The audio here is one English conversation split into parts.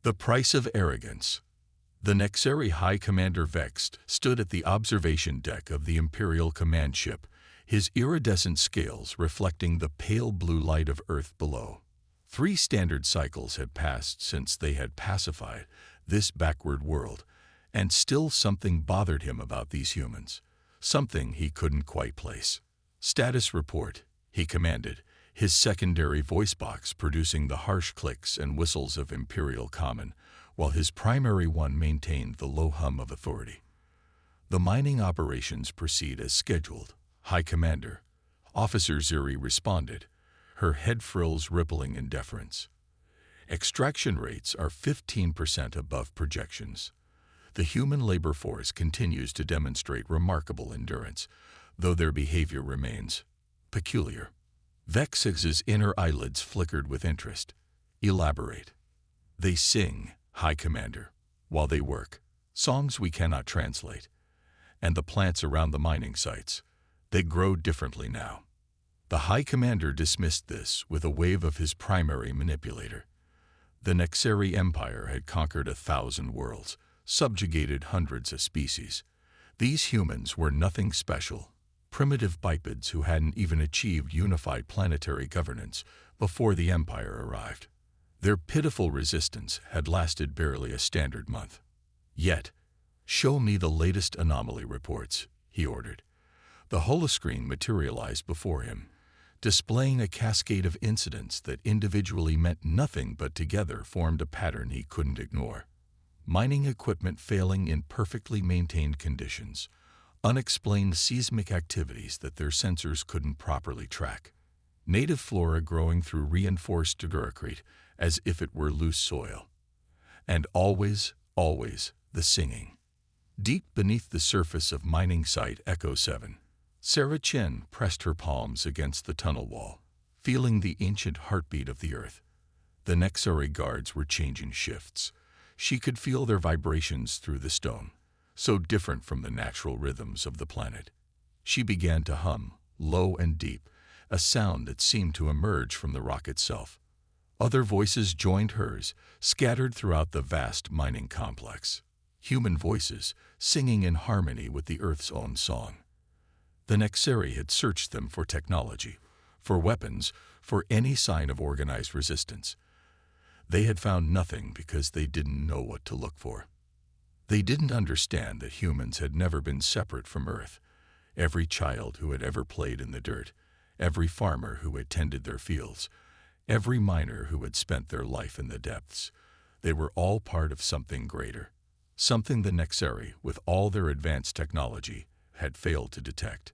The price of arrogance. The Nexeri High Commander Vexed stood at the observation deck of the Imperial command ship, his iridescent scales reflecting the pale blue light of Earth below. 3 standard cycles had passed since they had pacified this backward world, and still something bothered him about these humans, something he couldn't quite place. "Status report," he commanded, his secondary voice box producing the harsh clicks and whistles of Imperial Common, while his primary one maintained the low hum of authority. "The mining operations proceed as scheduled, High Commander," Officer Zuri responded, her head frills rippling in deference. "Extraction rates are 15% above projections. The human labor force continues to demonstrate remarkable endurance, though their behavior remains peculiar." Vex's inner eyelids flickered with interest. "Elaborate." "They sing, High Commander, while they work, songs we cannot translate. And the plants around the mining sites, they grow differently now." The High Commander dismissed this with a wave of his primary manipulator. The Nexeri Empire had conquered 1,000 worlds, subjugated hundreds of species. These humans were nothing special, primitive bipeds who hadn't even achieved unified planetary governance before the Empire arrived. Their pitiful resistance had lasted barely a standard month. Yet, "Show me the latest anomaly reports," he ordered. The holoscreen materialized before him, displaying a cascade of incidents that individually meant nothing but together formed a pattern he couldn't ignore. Mining equipment failing in perfectly maintained conditions, unexplained seismic activities that their sensors couldn't properly track, native flora growing through reinforced diorite as if it were loose soil. And always, always, the singing. Deep beneath the surface of mining site Echo 7, Sarah Chen pressed her palms against the tunnel wall, feeling the ancient heartbeat of the Earth. The Nexeri guards were changing shifts. She could feel their vibrations through the stone, so different from the natural rhythms of the planet. She began to hum, low and deep, a sound that seemed to emerge from the rock itself. Other voices joined hers, scattered throughout the vast mining complex. Human voices, singing in harmony with the Earth's own song. The Nexeri had searched them for technology, for weapons, for any sign of organized resistance. They had found nothing because they didn't know what to look for. They didn't understand that humans had never been separate from Earth. Every child who had ever played in the dirt, every farmer who had tended their fields, every miner who had spent their life in the depths, they were all part of something greater, something the Nexeri, with all their advanced technology, had failed to detect.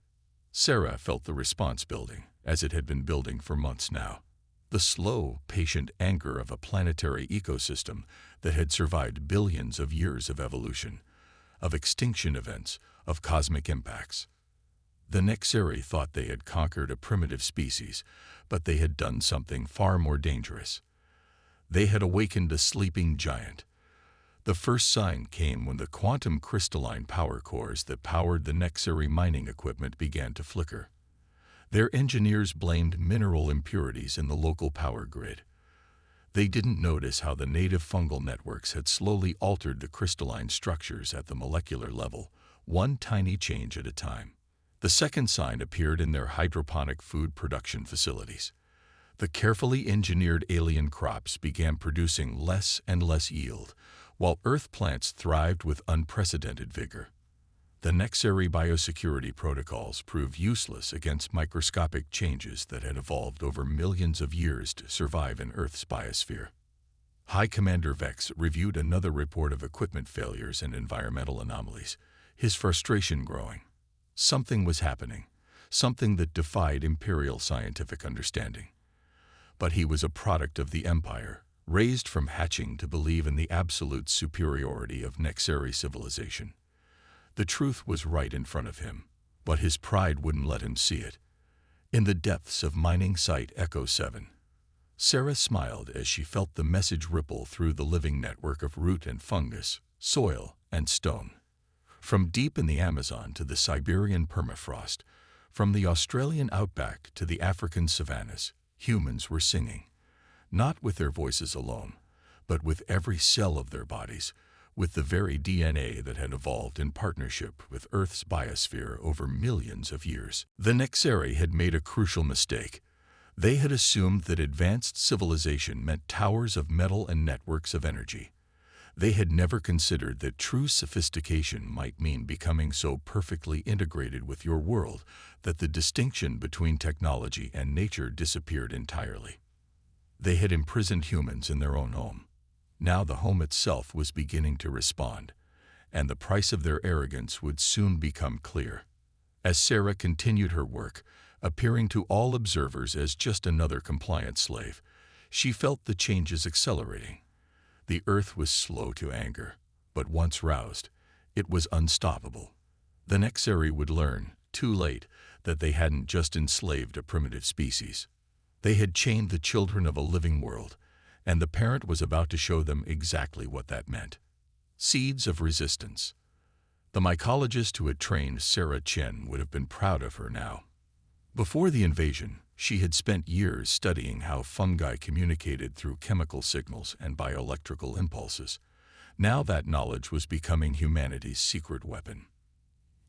Sarah felt the response building, as it had been building for months now. The slow, patient anger of a planetary ecosystem that had survived billions of years of evolution, of extinction events, of cosmic impacts. The Nexeri thought they had conquered a primitive species, but they had done something far more dangerous. They had awakened a sleeping giant. The first sign came when the quantum crystalline power cores that powered the Nexeri mining equipment began to flicker. Their engineers blamed mineral impurities in the local power grid. They didn't notice how the native fungal networks had slowly altered the crystalline structures at the molecular level, one tiny change at a time. The second sign appeared in their hydroponic food production facilities. The carefully engineered alien crops began producing less and less yield, while Earth plants thrived with unprecedented vigor. The Nexeri biosecurity protocols proved useless against microscopic changes that had evolved over millions of years to survive in Earth's biosphere. High Commander Vex reviewed another report of equipment failures and environmental anomalies, his frustration growing. Something was happening, something that defied Imperial scientific understanding. But he was a product of the Empire, raised from hatching to believe in the absolute superiority of Nexeri civilization. The truth was right in front of him, but his pride wouldn't let him see it. In the depths of mining site Echo 7, Sarah smiled as she felt the message ripple through the living network of root and fungus, soil and stone. From deep in the Amazon to the Siberian permafrost, from the Australian outback to the African savannas, humans were singing. Not with their voices alone, but with every cell of their bodies, with the very DNA that had evolved in partnership with Earth's biosphere over millions of years. The Nexeri had made a crucial mistake. They had assumed that advanced civilization meant towers of metal and networks of energy. They had never considered that true sophistication might mean becoming so perfectly integrated with your world that the distinction between technology and nature disappeared entirely. They had imprisoned humans in their own home. Now the home itself was beginning to respond, and the price of their arrogance would soon become clear. As Sarah continued her work, appearing to all observers as just another compliant slave, she felt the changes accelerating. The Earth was slow to anger, but once roused, it was unstoppable. The Nexeri would learn, too late, that they hadn't just enslaved a primitive species. They had chained the children of a living world, and the parent was about to show them exactly what that meant. Seeds of resistance. The mycologist who had trained Sarah Chen would have been proud of her now. Before the invasion, she had spent years studying how fungi communicated through chemical signals and bioelectrical impulses. Now that knowledge was becoming humanity's secret weapon.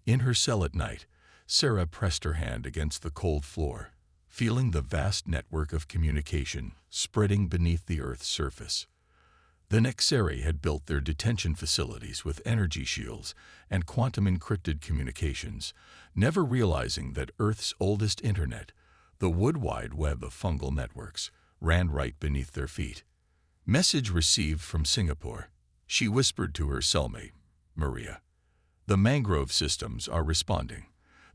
In her cell at night, Sarah pressed her hand against the cold floor, feeling the vast network of communication spreading beneath the Earth's surface. The Nexeri had built their detention facilities with energy shields and quantum-encrypted communications, never realizing that Earth's oldest internet, the wood wide web of fungal networks, ran right beneath their feet. Message received from Singapore. She whispered to her cellmate, Maria. The mangrove systems are responding.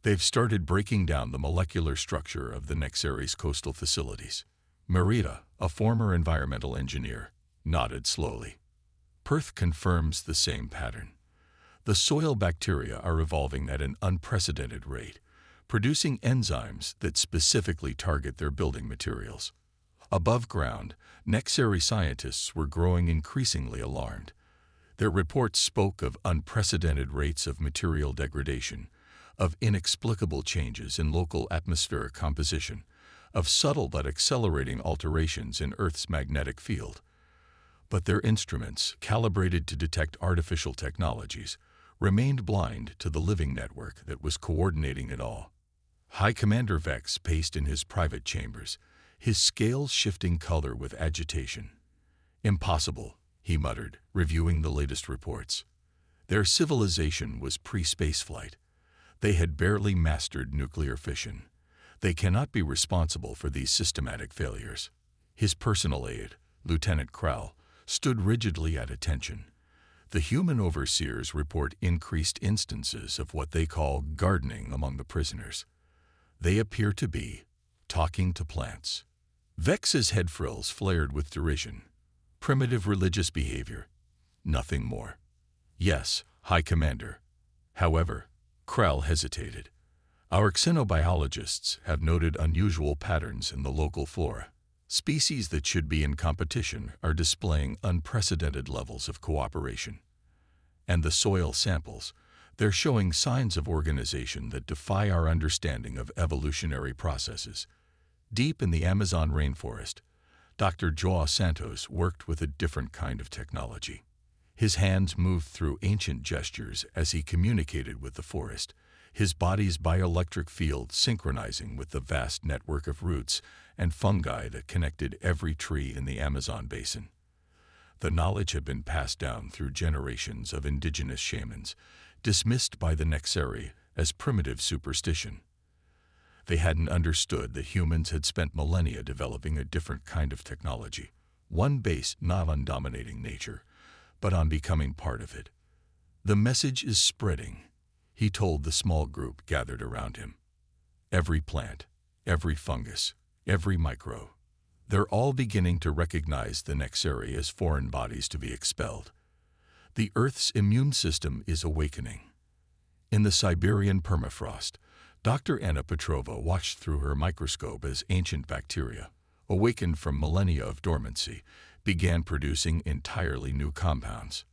They've started breaking down the molecular structure of the Nexeri's coastal facilities. Maria, a former environmental engineer, nodded slowly. Perth confirms the same pattern. The soil bacteria are evolving at an unprecedented rate, producing enzymes that specifically target their building materials. Above ground, Nexeri scientists were growing increasingly alarmed. Their reports spoke of unprecedented rates of material degradation, of inexplicable changes in local atmospheric composition, of subtle but accelerating alterations in Earth's magnetic field. But their instruments, calibrated to detect artificial technologies, remained blind to the living network that was coordinating it all. High Commander Vex paced in his private chambers, his scales shifting color with agitation. Impossible, he muttered, reviewing the latest reports. Their civilization was pre-spaceflight. They had barely mastered nuclear fission. They cannot be responsible for these systematic failures. His personal aide, Lieutenant Krell, stood rigidly at attention. The human overseers report increased instances of what they call gardening among the prisoners. They appear to be talking to plants. Vex's head frills flared with derision. Primitive religious behavior. Nothing more. Yes, High Commander. However, Krell hesitated. Our xenobiologists have noted unusual patterns in the local flora. Species that should be in competition are displaying unprecedented levels of cooperation. And the soil samples, they're showing signs of organization that defy our understanding of evolutionary processes. Deep in the Amazon rainforest, Dr. Joao Santos worked with a different kind of technology. His hands moved through ancient gestures as he communicated with the forest, his body's bioelectric field synchronizing with the vast network of roots and fungi that connected every tree in the Amazon basin. The knowledge had been passed down through generations of indigenous shamans, dismissed by the Nexeri as primitive superstition. They hadn't understood that humans had spent millennia developing a different kind of technology, one based not on dominating nature, but on becoming part of it. The message is spreading, he told the small group gathered around him. Every plant, every fungus, every microbe, they're all beginning to recognize the Nexeri as foreign bodies to be expelled. The Earth's immune system is awakening. In the Siberian permafrost, Dr. Anna Petrova watched through her microscope as ancient bacteria, awakened from millennia of dormancy, began producing entirely new compounds.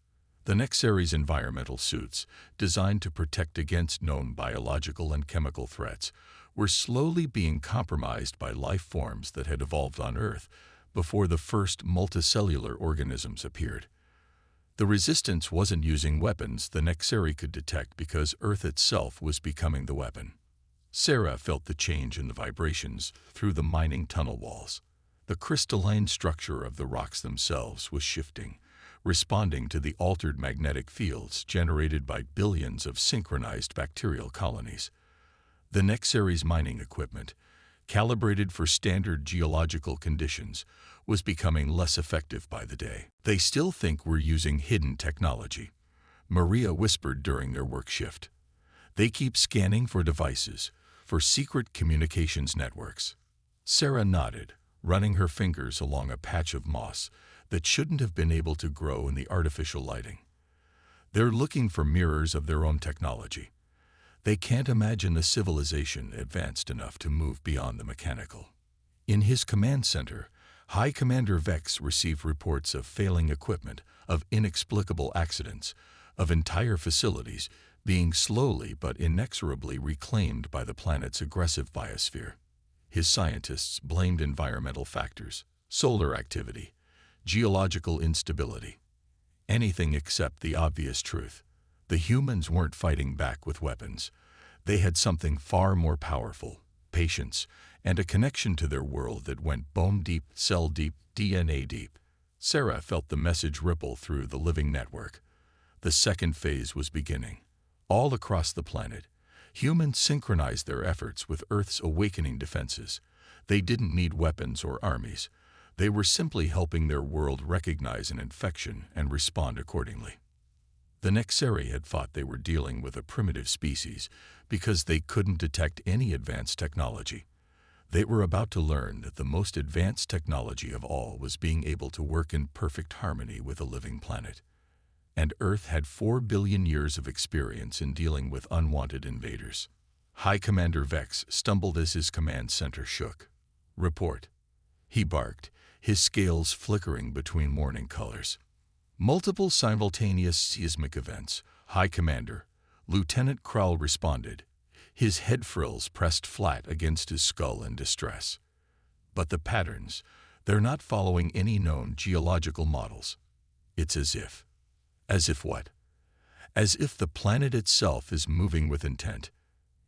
The Nexeri's environmental suits, designed to protect against known biological and chemical threats, were slowly being compromised by life forms that had evolved on Earth, before the first multicellular organisms appeared. The resistance wasn't using weapons the Nexeri could detect because Earth itself was becoming the weapon. Sarah felt the change in the vibrations through the mining tunnel walls. The crystalline structure of the rocks themselves was shifting, responding to the altered magnetic fields generated by billions of synchronized bacterial colonies. The Nexeri's mining equipment, calibrated for standard geological conditions, was becoming less effective by the day. "They still think we're using hidden technology," Maria whispered during their work shift. "They keep scanning for devices, for secret communications networks." Sarah nodded, running her fingers along a patch of moss that shouldn't have been able to grow in the artificial lighting. "They're looking for mirrors of their own technology. They can't imagine a civilization advanced enough to move beyond the mechanical." In his command center, High Commander Vex received reports of failing equipment, of inexplicable accidents, of entire facilities being slowly but inexorably reclaimed by the planet's aggressive biosphere. His scientists blamed environmental factors, solar activity, geological instability. Anything except the obvious truth. The humans weren't fighting back with weapons. They had something far more powerful: patience, and a connection to their world that went bone deep, cell deep, DNA deep. Sarah felt the message ripple through the living network. The second phase was beginning. All across the planet, humans synchronized their efforts with Earth's awakening defenses. They didn't need weapons or armies. They were simply helping their world recognize an infection and respond accordingly. The Nexeri had thought they were dealing with a primitive species because they couldn't detect any advanced technology. They were about to learn that the most advanced technology of all was being able to work in perfect harmony with a living planet. And Earth had 4 billion years of experience in dealing with unwanted invaders. High Commander Vex stumbled as his command center shook. "Report," he barked, his scales flickering between morning colors. "Multiple simultaneous seismic events, High Commander," Lieutenant Krall responded, his head frills pressed flat against his skull in distress. "But the patterns, they're not following any known geological models. It's as if..." "As if what?" "As if the planet itself is moving with intent."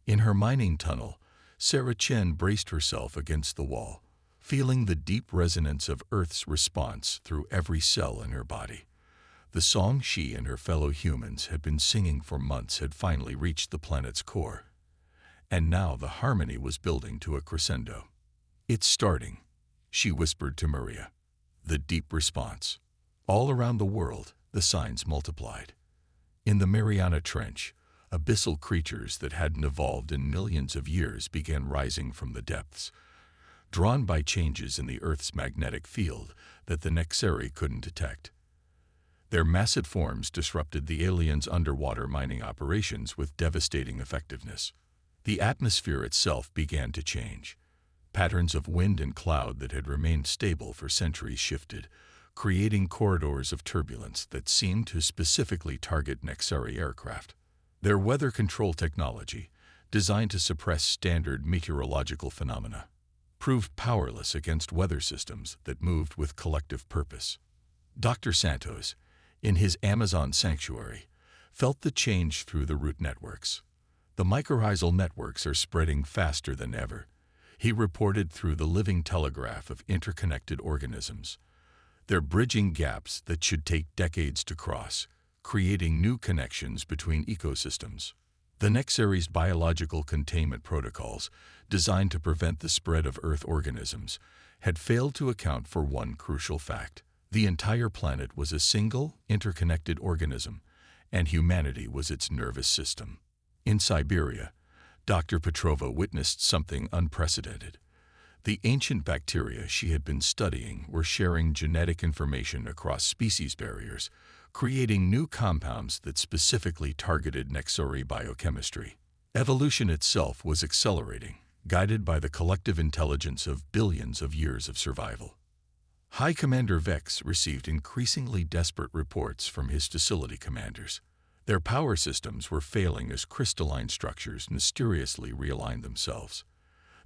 In her mining tunnel, Sarah Chen braced herself against the wall, feeling the deep resonance of Earth's response through every cell in her body. The song she and her fellow humans had been singing for months had finally reached the planet's core. And now the harmony was building to a crescendo. "It's starting," she whispered to Maria. The deep response. All around the world, the signs multiplied. In the Mariana Trench, abyssal creatures that hadn't evolved in millions of years began rising from the depths, drawn by changes in the Earth's magnetic field that the Nexeri couldn't detect. Their massive forms disrupted the aliens' underwater mining operations with devastating effectiveness. The atmosphere itself began to change. Patterns of wind and cloud that had remained stable for centuries shifted, creating corridors of turbulence that seemed to specifically target Nexeri aircraft. Their weather control technology, designed to suppress standard meteorological phenomena, proved powerless against weather systems that moved with collective purpose. Dr. Santos, in his Amazon sanctuary, felt the change through the root networks. "The mycorrhizal networks are spreading faster than ever," he reported through the living telegraph of interconnected organisms. "They're bridging gaps that should take decades to cross, creating new connections between ecosystems." The Nexeri's biological containment protocols, designed to prevent the spread of Earth organisms, had failed to account for one crucial fact. The entire planet was a single, interconnected organism, and humanity was its nervous system. In Siberia, Dr. Petrova witnessed something unprecedented. The ancient bacteria she had been studying were sharing genetic information across species barriers, creating new compounds that specifically targeted Nexeri biochemistry. Evolution itself was accelerating, guided by the collective intelligence of billions of years of survival. High Commander Vex received increasingly desperate reports from his facility commanders. Their power systems were failing as crystalline structures mysteriously realigned themselves.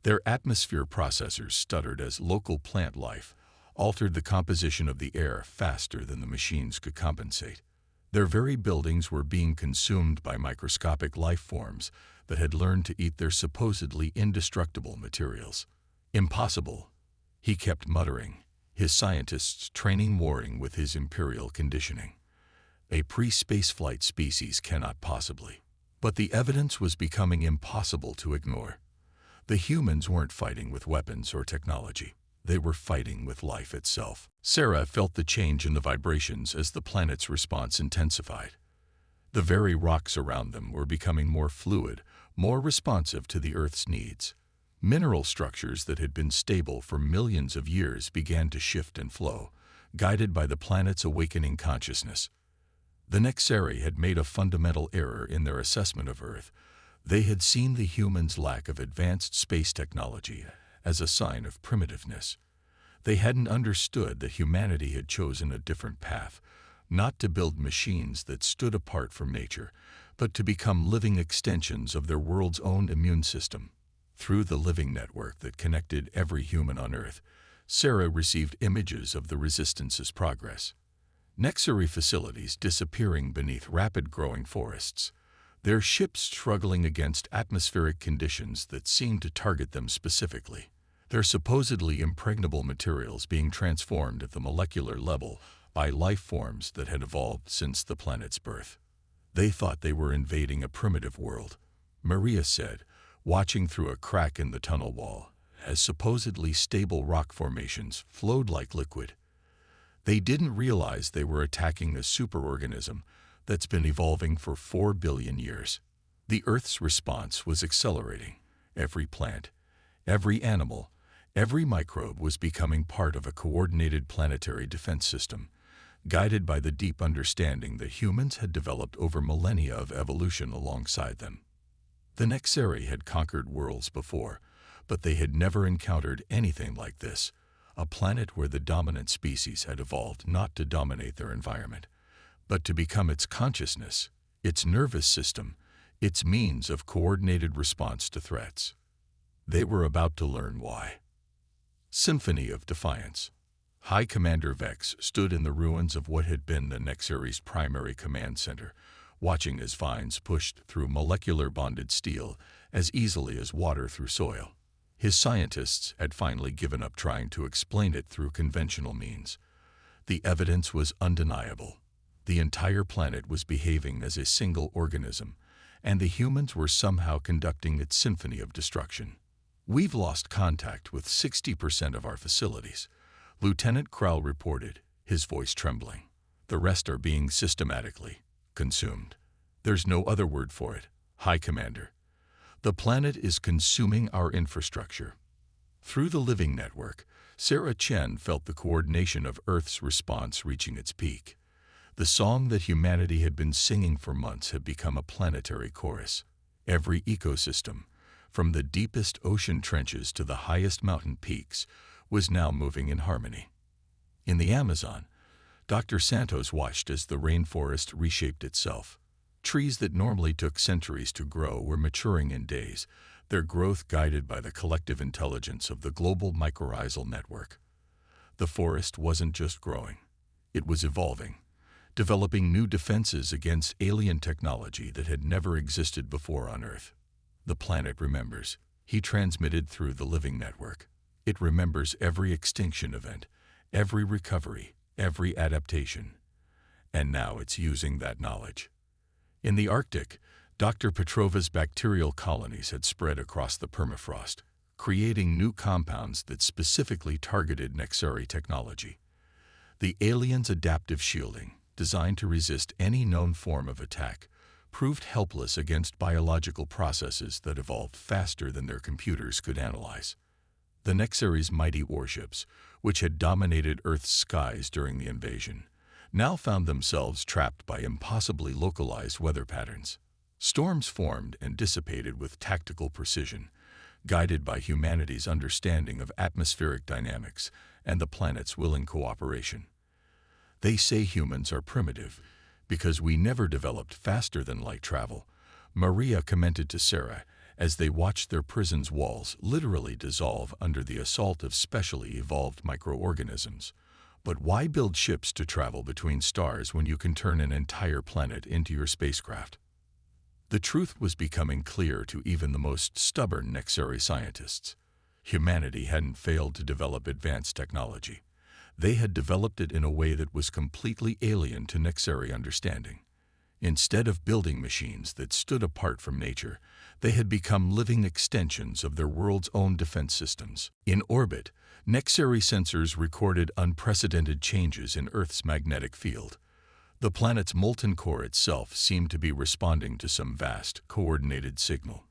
Their atmosphere processors stuttered as local plant life, altered the composition of the air faster than the machines could compensate. Their very buildings were being consumed by microscopic life forms that had learned to eat their supposedly indestructible materials. Impossible, he kept muttering, his scientists' training warring with his imperial conditioning. A pre-spaceflight species cannot possibly. But the evidence was becoming impossible to ignore. The humans weren't fighting with weapons or technology. They were fighting with life itself. Sarah felt the change in the vibrations as the planet's response intensified. The very rocks around them were becoming more fluid, more responsive to the Earth's needs. Mineral structures that had been stable for millions of years began to shift and flow, guided by the planet's awakening consciousness. The Nexari had made a fundamental error in their assessment of Earth. They had seen the humans' lack of advanced space technology as a sign of primitiveness. They hadn't understood that humanity had chosen a different path, not to build machines that stood apart from nature, but to become living extensions of their world's own immune system. Through the living network that connected every human on Earth, Sarah received images of the Resistance's progress. Nexari facilities disappearing beneath rapid-growing forests, their ships struggling against atmospheric conditions that seemed to target them specifically, their supposedly impregnable materials being transformed at the molecular level by life forms that had evolved since the planet's birth. They thought they were invading a primitive world, Maria said, watching through a crack in the tunnel wall, as supposedly stable rock formations flowed like liquid. They didn't realize they were attacking a superorganism that's been evolving for 4 billion years. The Earth's response was accelerating. Every plant, every animal, every microbe was becoming part of a coordinated planetary defense system, guided by the deep understanding that humans had developed over millennia of evolution alongside them. The Nexari had conquered worlds before, but they had never encountered anything like this. A planet where the dominant species had evolved not to dominate their environment, but to become its consciousness, its nervous system, its means of coordinated response to threats. They were about to learn why. Symphony of Defiance. High Commander Vex stood in the ruins of what had been the Nexari's primary command center, watching as vines pushed through molecular-bonded steel as easily as water through soil. His scientists had finally given up trying to explain it through conventional means. The evidence was undeniable. The entire planet was behaving as a single organism, and the humans were somehow conducting its symphony of destruction. "We've lost contact with 60% of our facilities," Lieutenant Krell reported, his voice trembling. "The rest are being systematically consumed. There's no other word for it, High Commander. The planet is consuming our infrastructure." Through the living network, Sarah Chen felt the coordination of Earth's response reaching its peak. The song that humanity had been singing for months had become a planetary chorus. Every ecosystem, from the deepest ocean trenches to the highest mountain peaks, was now moving in harmony. In the Amazon, Dr. Santos watched as the rainforest reshaped itself. Trees that normally took centuries to grow were maturing in days, their growth guided by the collective intelligence of the global mycorrhizal network. The forest wasn't just growing, it was evolving, developing new defenses against alien technology that had never existed before on Earth. "The planet remembers," he transmitted through the living network. "It remembers every extinction event, every recovery, every adaptation. And now it's using that knowledge." In the Arctic, Dr. Petrova's bacterial colonies had spread across the permafrost, creating new compounds that specifically targeted Nexari technology. The aliens' adaptive shielding, designed to resist any known form of attack, proved helpless against biological processes that evolved faster than their computers could analyze. The Nexari's mighty warships, which had dominated Earth's skies during the invasion, now found themselves trapped by impossibly localized weather patterns. Storms formed and dissipated with tactical precision, guided by humanity's understanding of atmospheric dynamics and the planet's willing cooperation. "They say humans are primitive because we never developed faster than light travel," Maria commented to Sarah as they watched their prison's walls literally dissolve under the assault of specially evolved microorganisms. But why build ships to travel between stars when you can turn an entire planet into your spacecraft? The truth was becoming clear to even the most stubborn Nexari scientists. Humanity hadn't failed to develop advanced technology. They had developed it in a way that was completely alien to Nexari understanding. Instead of building machines that stood apart from nature, they had become living extensions of their world's own defense systems. In orbit, Nexari sensors recorded unprecedented changes in Earth's magnetic field. The planet's molten core itself seemed to be responding to some vast, coordinated signal.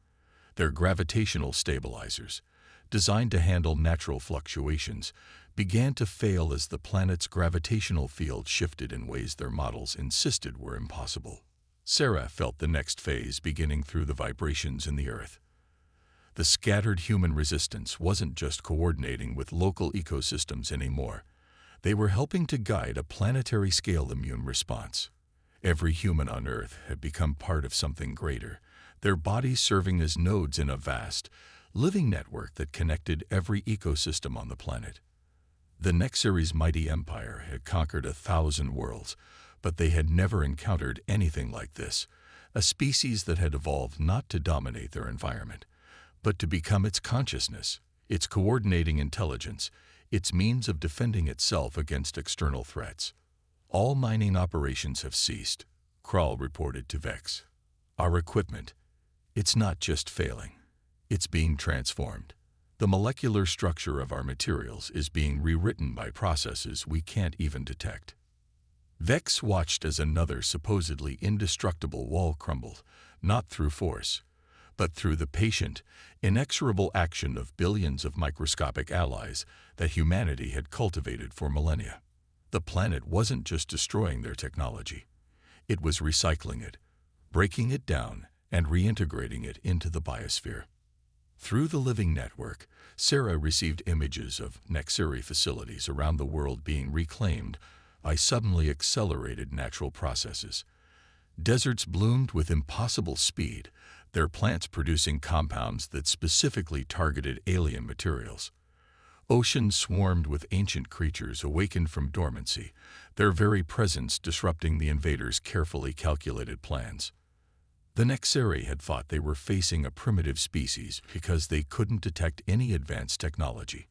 Their gravitational stabilizers, designed to handle natural fluctuations, began to fail as the planet's gravitational field shifted in ways their models insisted were impossible. Sarah felt the next phase beginning through the vibrations in the Earth. The scattered human resistance wasn't just coordinating with local ecosystems anymore. They were helping to guide a planetary-scale immune response. Every human on Earth had become part of something greater, their bodies serving as nodes in a vast, living network that connected every ecosystem on the planet. The Nexari's mighty empire had conquered 1,000 worlds, but they had never encountered anything like this, a species that had evolved not to dominate their environment, but to become its consciousness, its coordinating intelligence, its means of defending itself against external threats. All mining operations have ceased, Kral reported to Vex. Our equipment, it's not just failing, it's being transformed. The molecular structure of our materials is being rewritten by processes we can't even detect. Vex watched as another supposedly indestructible wall crumbled, not through force, but through the patient, inexorable action of billions of microscopic allies that humanity had cultivated for millennia. The planet wasn't just destroying their technology. It was recycling it, breaking it down, and reintegrating it into the biosphere. Through the living network, Sarah received images of Nexari facilities around the world being reclaimed by suddenly accelerated natural processes. Deserts bloomed with impossible speed, their plants producing compounds that specifically targeted alien materials. Oceans swarmed with ancient creatures awakened from dormancy, their very presence disrupting the invaders' carefully calculated plans. The Nexari had thought they were facing a primitive species because they couldn't detect any advanced technology.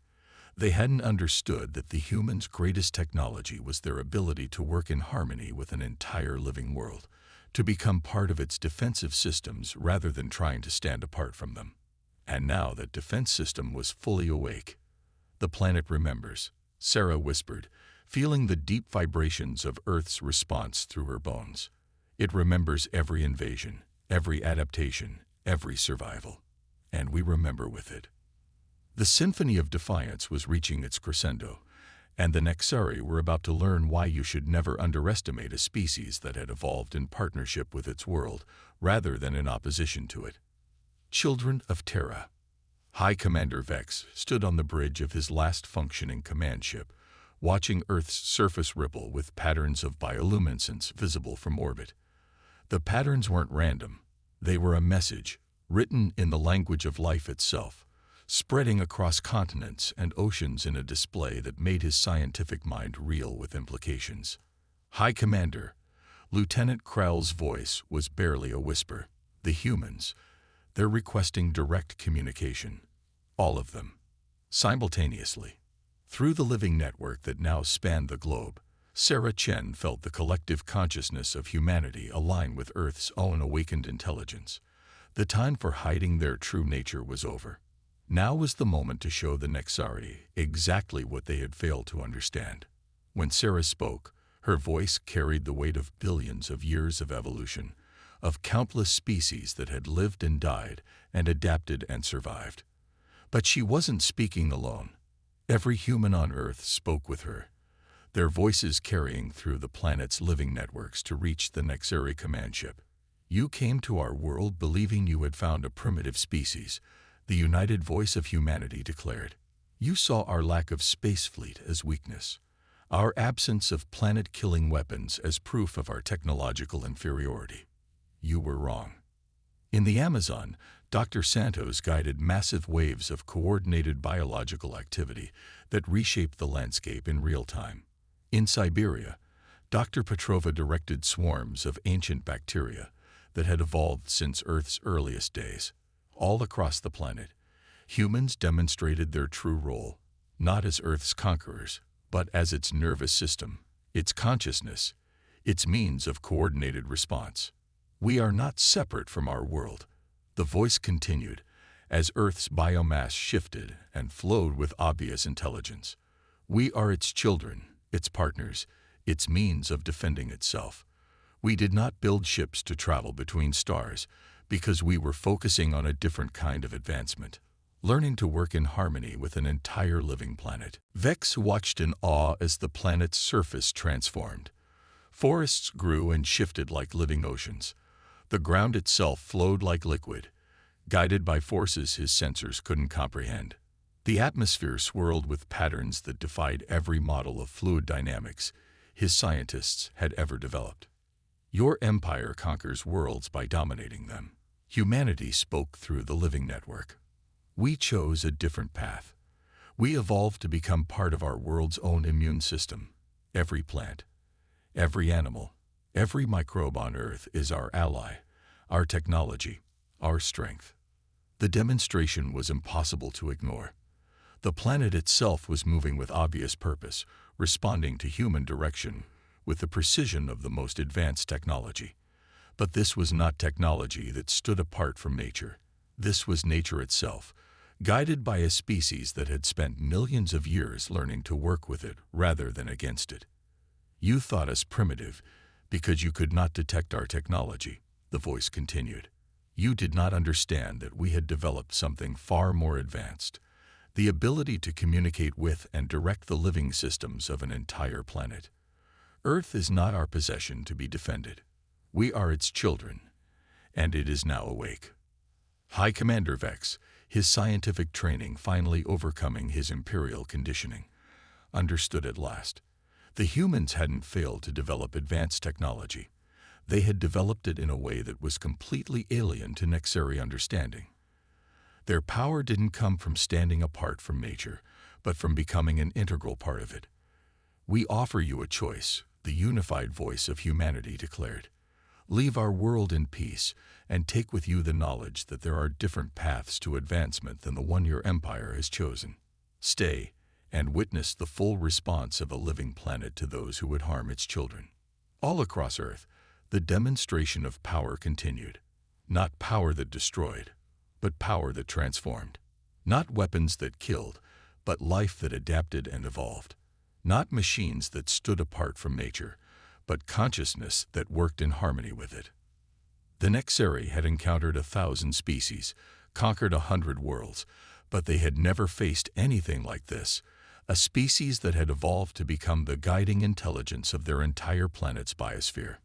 They hadn't understood that the humans' greatest technology was their ability to work in harmony with an entire living world, to become part of its defensive systems rather than trying to stand apart from them. And now that defense system was fully awake. The planet remembers, Sarah whispered, feeling the deep vibrations of Earth's response through her bones. It remembers every invasion, every adaptation, every survival. And we remember with it. The symphony of defiance was reaching its crescendo, and the Nexari were about to learn why you should never underestimate a species that had evolved in partnership with its world, rather than in opposition to it. Children of Terra. High Commander Vex stood on the bridge of his last functioning command ship, watching Earth's surface ripple with patterns of bioluminescence visible from orbit. The patterns weren't random. They were a message, written in the language of life itself, spreading across continents and oceans in a display that made his scientific mind reel with implications. High Commander, Lieutenant Krell's voice was barely a whisper. The humans, they're requesting direct communication. All of them. Simultaneously. Through the living network that now spanned the globe, Sarah Chen felt the collective consciousness of humanity align with Earth's own awakened intelligence. The time for hiding their true nature was over. Now was the moment to show the Nexari exactly what they had failed to understand. When Sarah spoke, her voice carried the weight of billions of years of evolution, of countless species that had lived and died and adapted and survived. But she wasn't speaking alone. Every human on Earth spoke with her, their voices carrying through the planet's living networks to reach the Nexari command ship. You came to our world believing you had found a primitive species, the united voice of humanity declared. You saw our lack of space fleet as weakness, our absence of planet-killing weapons as proof of our technological inferiority. You were wrong. In the Amazon, Dr. Santos guided massive waves of coordinated biological activity that reshaped the landscape in real time. In Siberia, Dr. Petrova directed swarms of ancient bacteria that had evolved since Earth's earliest days. All across the planet, humans demonstrated their true role, not as Earth's conquerors, but as its nervous system, its consciousness, its means of coordinated response. We are not separate from our world, the voice continued, as Earth's biomass shifted and flowed with obvious intelligence. We are its children, its partners, its means of defending itself. We did not build ships to travel between stars because we were focusing on a different kind of advancement, learning to work in harmony with an entire living planet. Vex watched in awe as the planet's surface transformed. Forests grew and shifted like living oceans. The ground itself flowed like liquid, guided by forces his sensors couldn't comprehend. The atmosphere swirled with patterns that defied every model of fluid dynamics his scientists had ever developed. Your empire conquers worlds by dominating them. Humanity spoke through the living network. We chose a different path. We evolved to become part of our world's own immune system. Every plant, every animal, every microbe on Earth is our ally, our technology, our strength. The demonstration was impossible to ignore. The planet itself was moving with obvious purpose, responding to human direction with the precision of the most advanced technology. But this was not technology that stood apart from nature. This was nature itself, guided by a species that had spent millions of years learning to work with it rather than against it. You thought us primitive because you could not detect our technology, the voice continued. You did not understand that we had developed something far more advanced, the ability to communicate with and direct the living systems of an entire planet. Earth is not our possession to be defended. We are its children, and it is now awake. High Commander Vex, his scientific training finally overcoming his imperial conditioning, understood at last. The humans hadn't failed to develop advanced technology. They had developed it in a way that was completely alien to Nexari understanding. Their power didn't come from standing apart from nature, but from becoming an integral part of it. We offer you a choice, the unified voice of humanity declared. Leave our world in peace and take with you the knowledge that there are different paths to advancement than the one your empire has chosen. Stay and witness the full response of a living planet to those who would harm its children. All across Earth, the demonstration of power continued. Not power that destroyed, but power that transformed. Not weapons that killed, but life that adapted and evolved. Not machines that stood apart from nature, but consciousness that worked in harmony with it. The Nexari had encountered 1,000 species, conquered 100 worlds, but they had never faced anything like this, a species that had evolved to become the guiding intelligence of their entire planet's biosphere.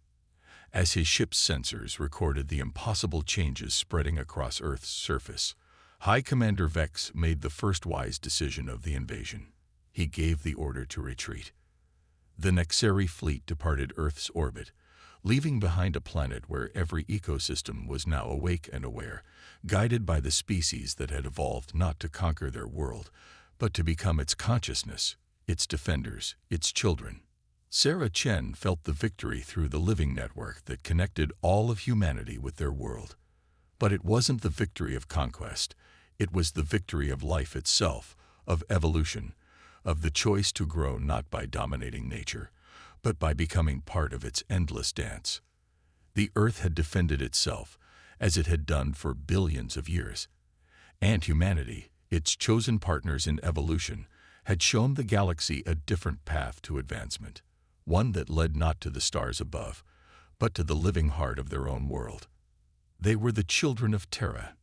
As his ship's sensors recorded the impossible changes spreading across Earth's surface, High Commander Vex made the first wise decision of the invasion. He gave the order to retreat. The Nexari fleet departed Earth's orbit, leaving behind a planet where every ecosystem was now awake and aware, guided by the species that had evolved not to conquer their world, but to become its consciousness, its defenders, its children. Sarah Chen felt the victory through the living network that connected all of humanity with their world. But it wasn't the victory of conquest. It was the victory of life itself, of evolution, of the choice to grow not by dominating nature, but by becoming part of its endless dance. The Earth had defended itself, as it had done for billions of years. And humanity, its chosen partners in evolution, had shown the galaxy a different path to advancement, one that led not to the stars above, but to the living heart of their own world. They were the children of Terra,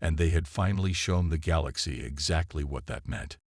and they had finally shown the galaxy exactly what that meant.